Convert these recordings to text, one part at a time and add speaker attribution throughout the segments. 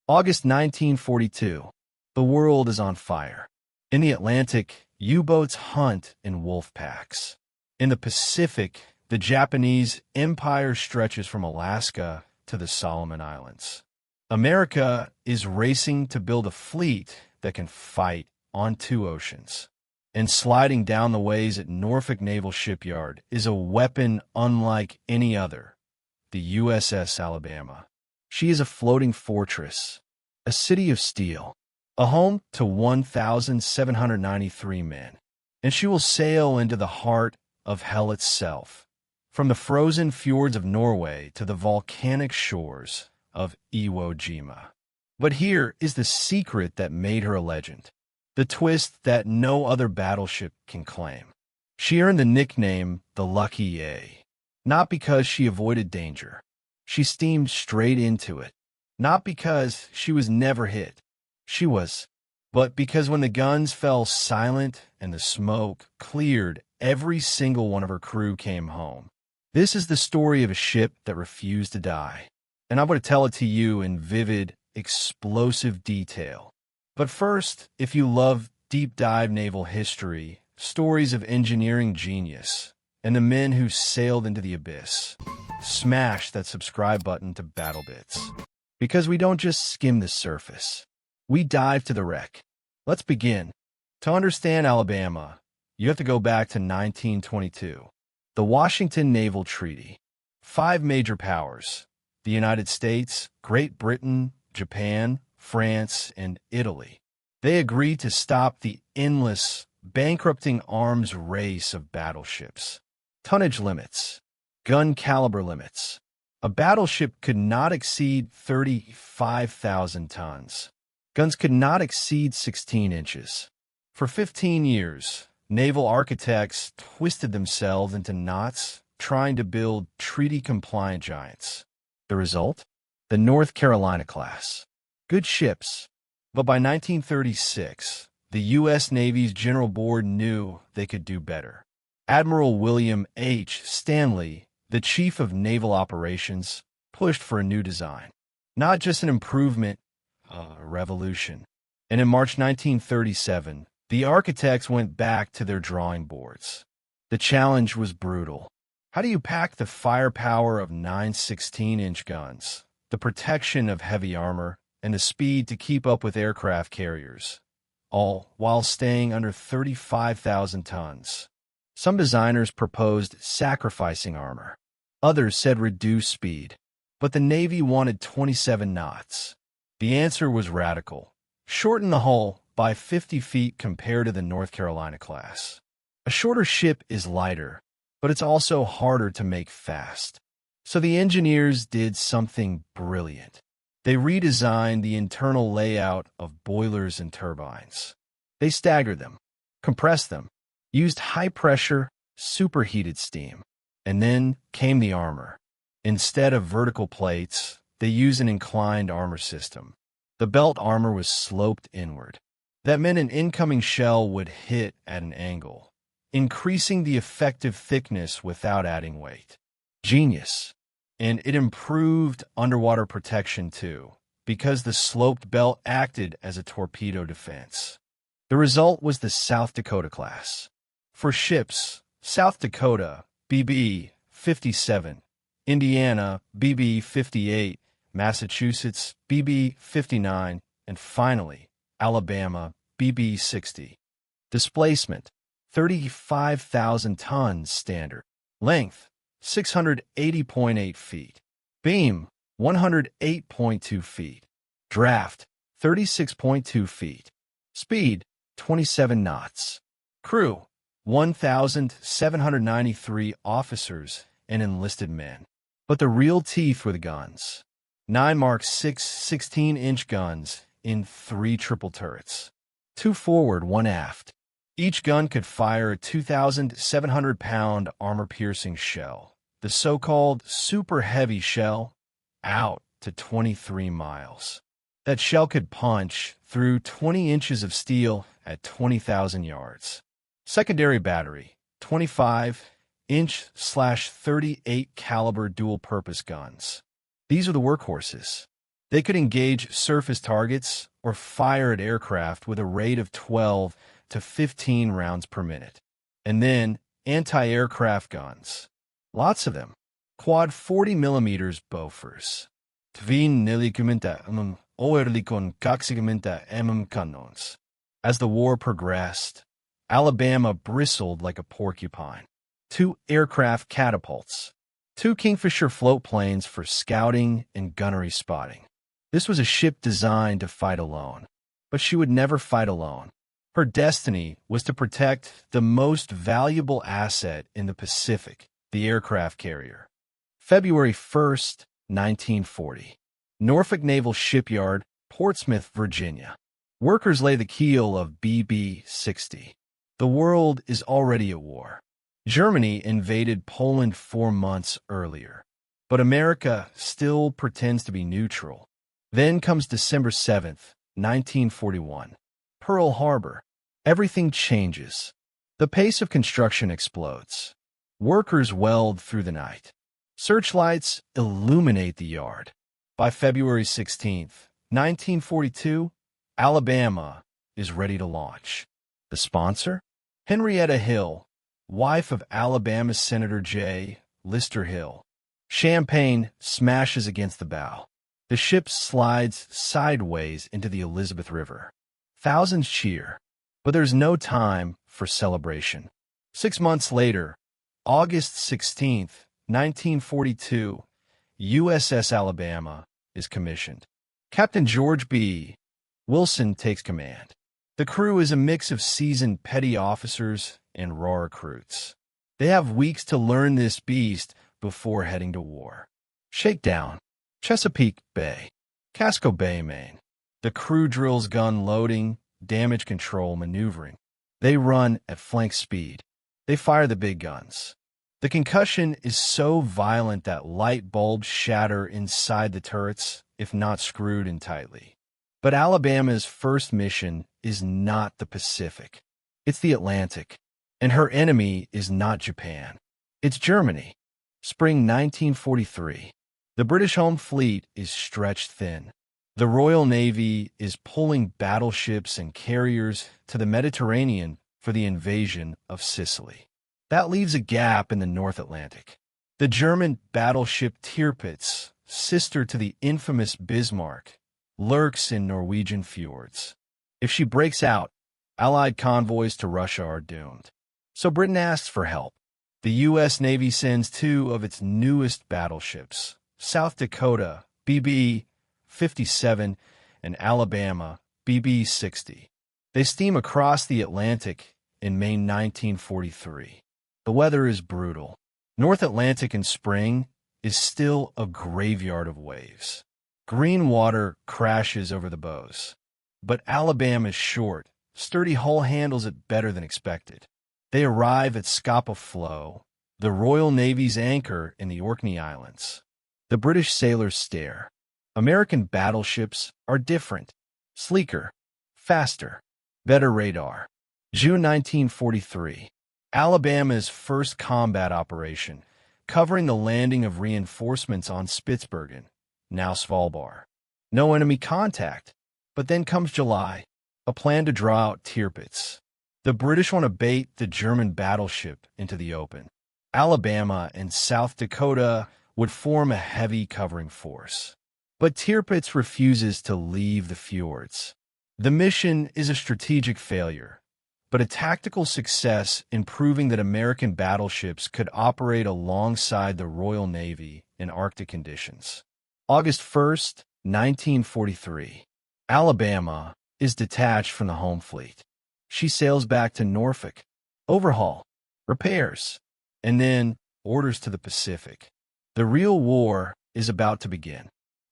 Speaker 1: August 1942. The world is on fire. In the Atlantic, U-boats hunt in wolf packs. In the Pacific, the Japanese empire stretches from Alaska to the Solomon Islands. America is racing to build a fleet that can fight on two oceans. And sliding down the ways at Norfolk Naval Shipyard is a weapon unlike any other, the USS Alabama. She is a floating fortress, a city of steel, a home to 1,793 men. And she will sail into the heart of hell itself, from the frozen fjords of Norway to the volcanic shores of Iwo Jima. But here is the secret that made her a legend, the twist that no other battleship can claim. She earned the nickname the Lucky A, not because she avoided danger. She steamed straight into it, not because she was never hit. She was, but because when the guns fell silent and the smoke cleared, every single one of her crew came home. This is the story of a ship that refused to die, and I'm going to tell it to you in vivid, explosive detail. But first, if you love deep dive naval history, stories of engineering genius, and the men who sailed into the abyss, smash that subscribe button to BattleBits. Because we don't just skim the surface. We dive to the wreck. Let's begin. To understand Alabama, you have to go back to 1922. The Washington Naval Treaty. 5 major powers: the United States, Great Britain, Japan, France, and Italy. They agreed to stop the endless, bankrupting arms race of battleships. Tonnage limits. Gun caliber limits. A battleship could not exceed 35,000 tons. Guns could not exceed 16 inches. For 15 years, naval architects twisted themselves into knots trying to build treaty-compliant giants. The result? The North Carolina class. Good ships. But by 1936, the U.S. Navy's General Board knew they could do better. Admiral William H. Stanley, the Chief of Naval Operations, pushed for a new design. Not just an improvement, a revolution. And in March 1937, the architects went back to their drawing boards. The challenge was brutal. How do you pack the firepower of 9 16-inch guns, the protection of heavy armor, and the speed to keep up with aircraft carriers, all while staying under 35,000 tons? Some designers proposed sacrificing armor. Others said reduce speed. But the Navy wanted 27 knots. The answer was radical. Shorten the hull by 50 feet compared to the North Carolina class. A shorter ship is lighter, but it's also harder to make fast. So the engineers did something brilliant. They redesigned the internal layout of boilers and turbines. They staggered them, compressed them, used high-pressure, superheated steam. And then came the armor. Instead of vertical plates, they used an inclined armor system. The belt armor was sloped inward. That meant an incoming shell would hit at an angle, increasing the effective thickness without adding weight. Genius. And it improved underwater protection too, because the sloped belt acted as a torpedo defense. The result was the South Dakota class. For ships, South Dakota, BB-57, Indiana, BB-58, Massachusetts, BB-59, and finally, Alabama, BB-60. Displacement, 35,000 tons standard. Length, 680.8 feet. Beam, 108.2 feet. Draft, 36.2 feet. Speed, 27 knots. Crew, 1,793 officers and enlisted men. But the real teeth were the guns. 9 Mark 6 16-inch guns in 3 triple turrets. 2 forward, 1 aft. Each gun could fire a 2,700-pound armor-piercing shell, the so-called super heavy shell, out to 23 miles. That shell could punch through 20 inches of steel at 20,000 yards. Secondary battery, 25-inch/38 caliber dual-purpose guns. These are the workhorses. They could engage surface targets or fire at aircraft with a rate of 12 to 15 rounds per minute. And then anti-aircraft guns. Lots of them. Quad 40mm Bofors. Tvin nilikumenta oerlikon kaxikumenta cannons. As the war progressed, Alabama bristled like a porcupine. 2 aircraft catapults. 2 Kingfisher float planes for scouting and gunnery spotting. This was a ship designed to fight alone. But she would never fight alone. Her destiny was to protect the most valuable asset in the Pacific, the aircraft carrier. February 1st, 1940. Norfolk Naval Shipyard, Portsmouth, Virginia. Workers lay the keel of BB-60. The world is already at war. Germany invaded Poland 4 months earlier. But America still pretends to be neutral. Then comes December 7th, 1941. Pearl Harbor. Everything changes. The pace of construction explodes. Workers weld through the night. Searchlights illuminate the yard. By February 16th, 1942, Alabama is ready to launch. The sponsor? Henrietta Hill, wife of Alabama Senator J. Lister Hill. Champagne smashes against the bow. The ship slides sideways into the Elizabeth River. Thousands cheer, but there's no time for celebration. 6 months later, August 16th, 1942, USS Alabama is commissioned. Captain George B. Wilson takes command. The crew is a mix of seasoned petty officers and raw recruits. They have weeks to learn this beast before heading to war. Shakedown. Chesapeake Bay. Casco Bay, Maine. The crew drills gun loading, damage control, maneuvering. They run at flank speed. They fire the big guns. The concussion is so violent that light bulbs shatter inside the turrets, if not screwed in tightly. But Alabama's first mission is not the Pacific. It's the Atlantic. And her enemy is not Japan. It's Germany. Spring 1943. The British home fleet is stretched thin. The Royal Navy is pulling battleships and carriers to the Mediterranean for the invasion of Sicily. That leaves a gap in the North Atlantic. The German battleship Tirpitz, sister to the infamous Bismarck, lurks in Norwegian fjords. If she breaks out, Allied convoys to Russia are doomed. So Britain asks for help. The U.S. Navy sends 2 of its newest battleships, South Dakota, BB-57, and Alabama, BB-60. They steam across the Atlantic in May 1943. The weather is brutal. North Atlantic in spring is still a graveyard of waves. Green water crashes over the bows. But Alabama's short, sturdy hull handles it better than expected. They arrive at Scapa Flow, the Royal Navy's anchor in the Orkney Islands. The British sailors stare. American battleships are different, sleeker, faster, better radar. June 1943. Alabama's first combat operation, covering the landing of reinforcements on Spitsbergen, now Svalbard. No enemy contact. But then comes July, a plan to draw out Tirpitz. The British want to bait the German battleship into the open. Alabama and South Dakota would form a heavy covering force. But Tirpitz refuses to leave the fjords. The mission is a strategic failure, but a tactical success in proving that American battleships could operate alongside the Royal Navy in Arctic conditions. August 1st, 1943. Alabama is detached from the home fleet. She sails back to Norfolk, overhaul, repairs, and then orders to the Pacific. The real war is about to begin.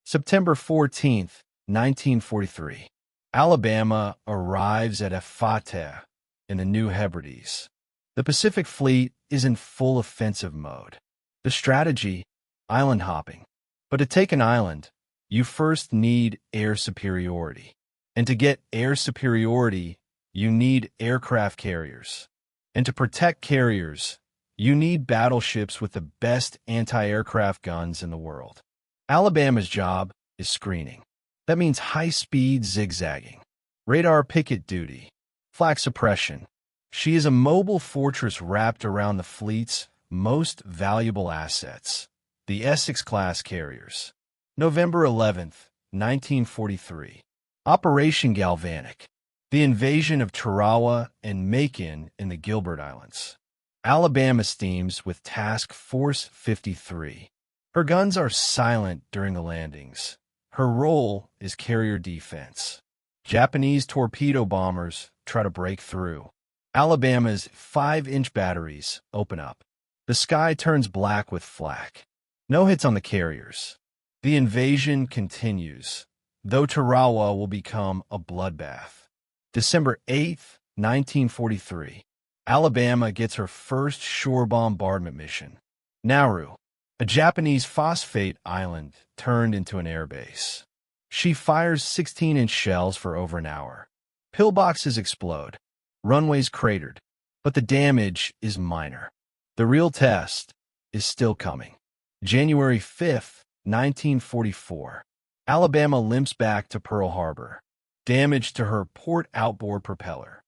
Speaker 1: September 14th, 1943. Alabama arrives at Ephrata in the New Hebrides. The Pacific Fleet is in full offensive mode. The strategy, island hopping. But to take an island, you first need air superiority. And to get air superiority, you need aircraft carriers. And to protect carriers, you need battleships with the best anti-aircraft guns in the world. Alabama's job is screening. That means high-speed zigzagging, radar picket duty, flak suppression. She is a mobile fortress wrapped around the fleet's most valuable assets, the Essex-class carriers. November 11th, 1943. Operation Galvanic. The invasion of Tarawa and Macon in the Gilbert Islands. Alabama steams with Task Force 53. Her guns are silent during the landings. Her role is carrier defense. Japanese torpedo bombers try to break through. Alabama's 5-inch batteries open up. The sky turns black with flak. No hits on the carriers. The invasion continues, though Tarawa will become a bloodbath. December 8th, 1943. Alabama gets her first shore bombardment mission. Nauru, a Japanese phosphate island turned into an airbase. She fires 16-inch shells for over an hour. Pillboxes explode. Runways cratered. But the damage is minor. The real test is still coming. January 5th, 1944. Alabama limps back to Pearl Harbor. Damage to her port outboard propeller.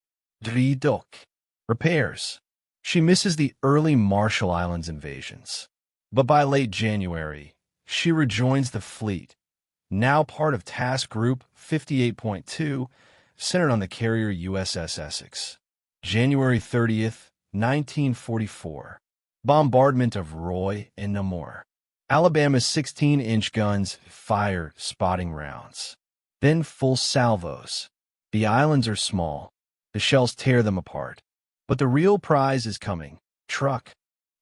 Speaker 1: Drydok. Repairs. She misses the early Marshall Islands invasions. But by late January, she rejoins the fleet, now part of Task Group 58.2, centered on the carrier USS Essex. January 30th, 1944. Bombardment of Roy and Namur. Alabama's 16-inch guns fire spotting rounds. Then full salvos. The islands are small. The shells tear them apart. But the real prize is coming. Truck.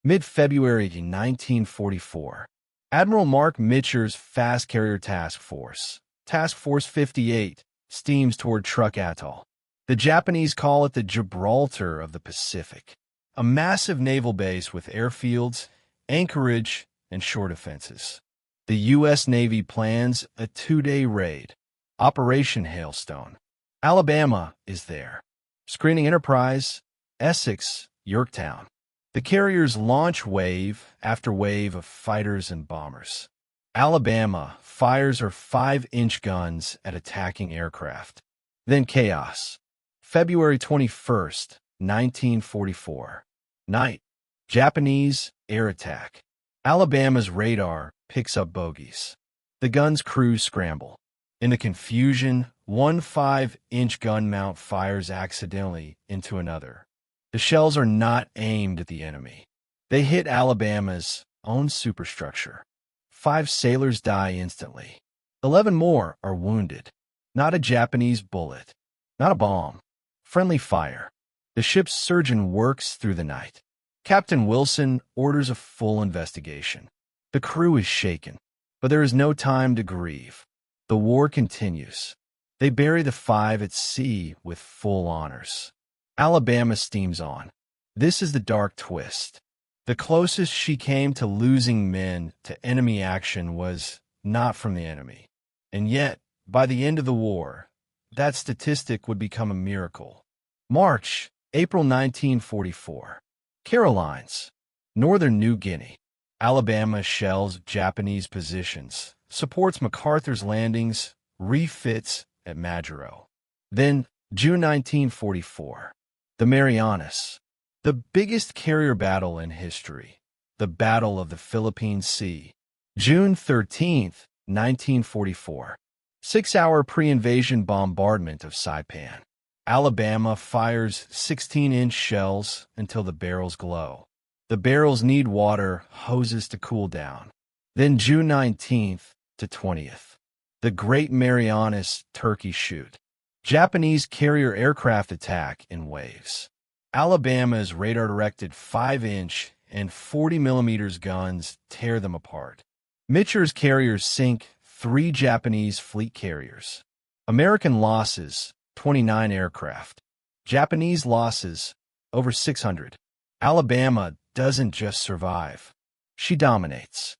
Speaker 1: Mid-February 1944. Admiral Mark Mitcher's Fast Carrier Task Force, Task Force 58, steams toward Truk Atoll. The Japanese call it the Gibraltar of the Pacific, a massive naval base with airfields, anchorage, and shore defenses. The U.S. Navy plans a 2-day raid, Operation Hailstone. Alabama is there. Screening Enterprise, Essex, Yorktown. The carriers launch wave after wave of fighters and bombers. Alabama fires her 5-inch guns at attacking aircraft. Then chaos. February 21st, 1944. Night. Japanese air attack. Alabama's radar picks up bogies. The gun's crews scramble. In the confusion, one 5-inch gun mount fires accidentally into another. The shells are not aimed at the enemy. They hit Alabama's own superstructure. 5 sailors die instantly. 11 more are wounded. Not a Japanese bullet. Not a bomb. Friendly fire. The ship's surgeon works through the night. Captain Wilson orders a full investigation. The crew is shaken, but there is no time to grieve. The war continues. They bury the 5 at sea with full honors. Alabama steams on. This is the dark twist. The closest she came to losing men to enemy action was not from the enemy. And yet, by the end of the war, that statistic would become a miracle. March, April 1944. Carolines, Northern New Guinea. Alabama shells Japanese positions, supports MacArthur's landings, refits at Majuro. Then, June 1944. The Marianas, the biggest carrier battle in history, the Battle of the Philippine Sea. June 13th, 1944. 6-hour pre-invasion bombardment of Saipan. Alabama fires 16-inch shells until the barrels glow. The barrels need water hoses to cool down. Then June 19th to 20th. The Great Marianas Turkey Shoot. Japanese carrier aircraft attack in waves. Alabama's radar-directed 5-inch and 40mm guns tear them apart. Mitcher's carriers sink 3 Japanese fleet carriers. American losses, 29 aircraft. Japanese losses, over 600. Alabama doesn't just survive. She dominates.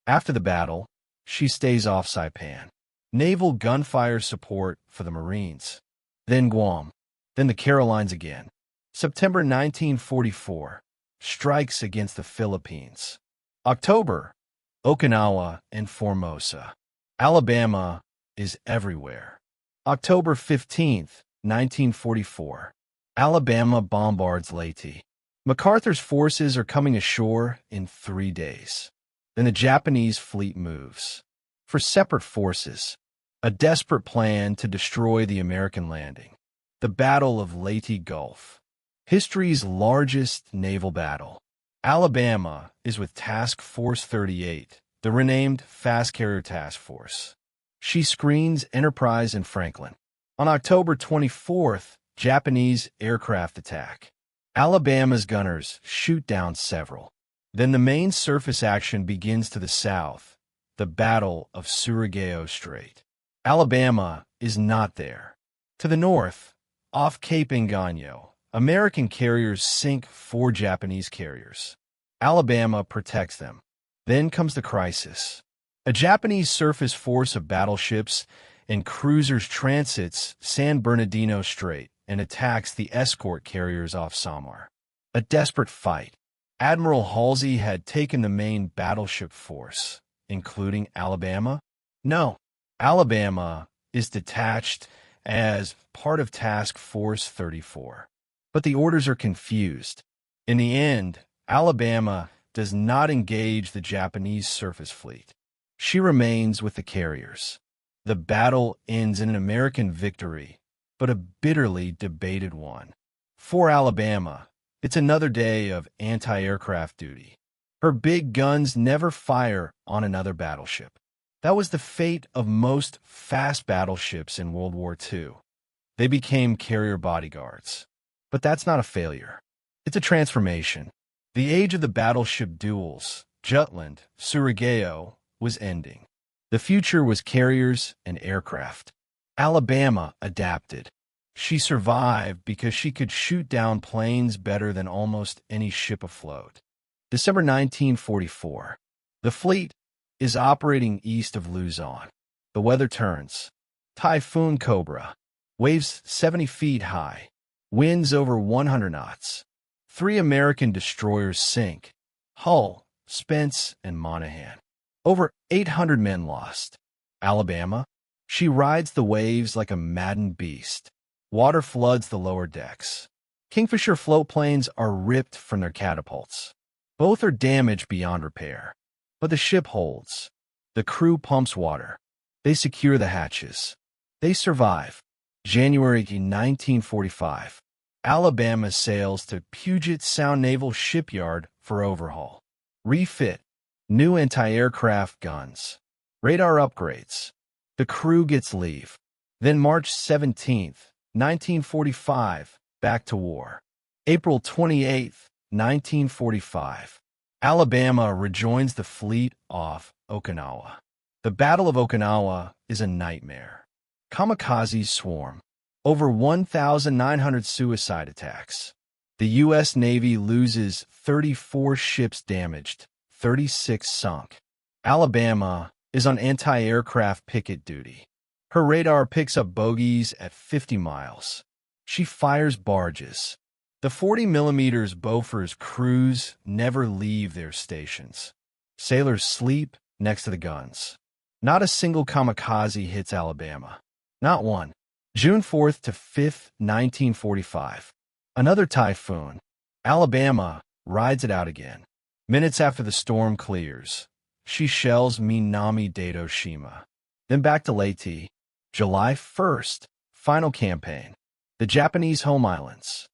Speaker 1: After the battle, she stays off Saipan. Naval gunfire support for the Marines. Then Guam. Then the Carolines again. September 1944. Strikes against the Philippines. October. Okinawa and Formosa. Alabama is everywhere. October 15th, 1944. Alabama bombards Leyte. MacArthur's forces are coming ashore in 3 days. Then the Japanese fleet moves. For separate forces, a desperate plan to destroy the American landing. The Battle of Leyte Gulf. History's largest naval battle. Alabama is with Task Force 38, the renamed Fast Carrier Task Force. She screens Enterprise and Franklin. On October 24th, Japanese aircraft attack. Alabama's gunners shoot down several. Then the main surface action begins to the south, the Battle of Surigao Strait. Alabama is not there. To the north, off Cape Engano, American carriers sink 4 Japanese carriers. Alabama protects them. Then comes the crisis. A Japanese surface force of battleships and cruisers transits San Bernardino Strait and attacks the escort carriers off Samar. A desperate fight. Admiral Halsey had taken the main battleship force, including Alabama. No, Alabama is detached as part of Task Force 34. But the orders are confused. In the end, Alabama does not engage the Japanese surface fleet. She remains with the carriers. The battle ends in an American victory, but a bitterly debated one. For Alabama, it's another day of anti-aircraft duty. Her big guns never fire on another battleship. That was the fate of most fast battleships in World War II. They became carrier bodyguards. But that's not a failure. It's a transformation. The age of the battleship duels, Jutland, Surigao, was ending. The future was carriers and aircraft. Alabama adapted. She survived because she could shoot down planes better than almost any ship afloat. December 1944. The fleet is operating east of Luzon. The weather turns. Typhoon Cobra. Waves 70 feet high. Winds over 100 knots. 3 American destroyers sink. Hull, Spence, and Monaghan. Over 800 men lost. Alabama. She rides the waves like a maddened beast. Water floods the lower decks. Kingfisher float planes are ripped from their catapults. Both are damaged beyond repair. But the ship holds. The crew pumps water. They secure the hatches. They survive. January 1945. Alabama sails to Puget Sound Naval Shipyard for overhaul. Refit. New anti-aircraft guns. Radar upgrades. The crew gets leave. Then March 17th, 1945, back to war. April 28th, 1945. Alabama rejoins the fleet off Okinawa. The Battle of Okinawa is a nightmare. Kamikazes swarm. Over 1,900 suicide attacks. The U.S. Navy loses 34 ships damaged, 36 sunk. Alabama is on anti-aircraft picket duty. Her radar picks up bogeys at 50 miles. She fires barges. The 40mm Bofors crews never leave their stations. Sailors sleep next to the guns. Not a single kamikaze hits Alabama. Not one. June 4th to 5th, 1945. Another typhoon. Alabama rides it out again. Minutes after the storm clears, she shells Minami-Date-Shima. Then back to Leyte. July 1st, final campaign. The Japanese home islands.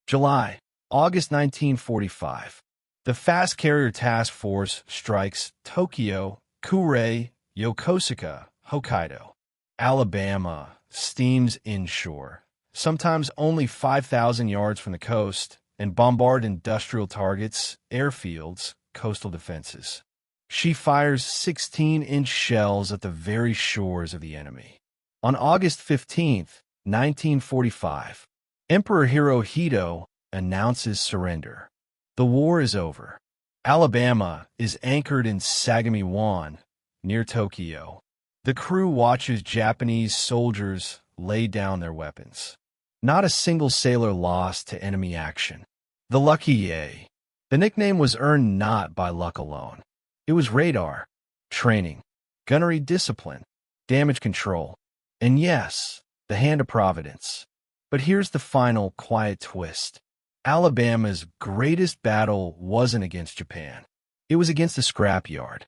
Speaker 1: July, August 1945. The Fast Carrier Task Force strikes Tokyo, Kure, Yokosuka, Hokkaido. Alabama steams inshore, sometimes only 5,000 yards from the coast, and bombard industrial targets, airfields, coastal defenses. She fires 16-inch shells at the very shores of the enemy. On August 15th, 1945, Emperor Hirohito announces surrender. The war is over. Alabama is anchored in Sagami-Wan, near Tokyo. The crew watches Japanese soldiers lay down their weapons. Not a single sailor lost to enemy action. The Lucky Yay. The nickname was earned not by luck alone. It was radar, training, gunnery discipline, damage control, and yes, the hand of Providence. But here's the final quiet twist. Alabama's greatest battle wasn't against Japan. It was against the scrapyard.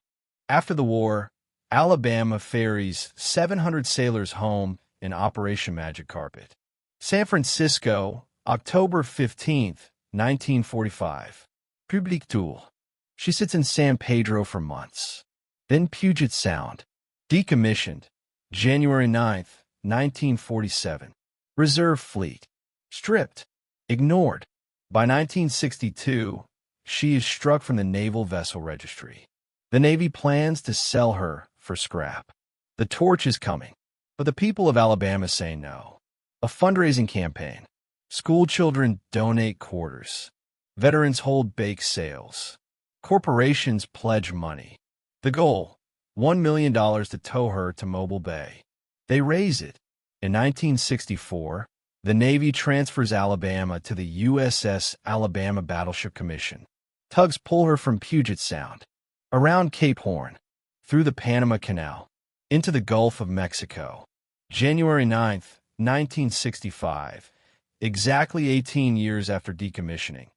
Speaker 1: After the war, Alabama ferries 700 sailors home in Operation Magic Carpet. San Francisco, October 15th, 1945. Public Tour. She sits in San Pedro for months. Then Puget Sound. Decommissioned. January 9th, 1947. Reserve Fleet. Stripped. Ignored. By 1962, she is struck from the Naval Vessel Registry. The Navy plans to sell her for scrap. The torch is coming, but the people of Alabama say no. A fundraising campaign. School children donate quarters. Veterans hold bake sales. Corporations pledge money. The goal, $1 million to tow her to Mobile Bay. They raise it. In 1964, the Navy transfers Alabama to the USS Alabama Battleship Commission. Tugs pull her from Puget Sound, around Cape Horn, through the Panama Canal, into the Gulf of Mexico. January 9th, 1965, exactly 18 years after decommissioning,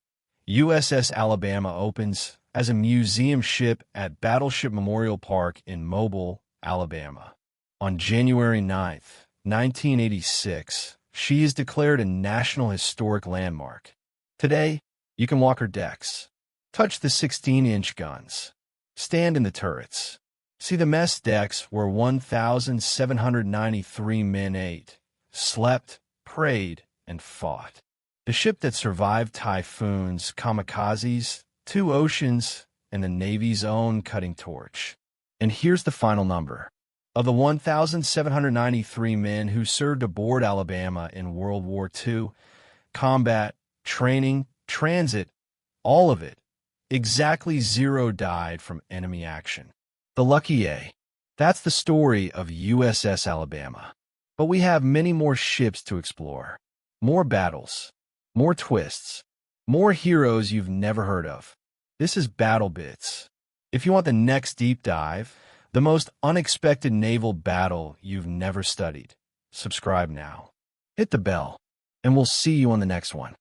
Speaker 1: USS Alabama opens as a museum ship at Battleship Memorial Park in Mobile, Alabama. On January 9th, 1986, she is declared a National Historic Landmark. Today, you can walk her decks, touch the 16-inch guns, stand in the turrets, see the mess decks where 1,793 men ate, slept, prayed, and fought. The ship that survived typhoons, kamikazes, 2 oceans, and the Navy's own cutting torch. And here's the final number. Of the 1,793 men who served aboard Alabama in World War II, combat, training, transit, all of it, exactly 0 died from enemy action. The lucky A. That's the story of USS Alabama. But we have many more ships to explore. More battles, more twists, more heroes you've never heard of. This is Battle Bits. If you want the next deep dive, the most unexpected naval battle you've never studied, subscribe now. Hit the bell, and we'll see you on the next one.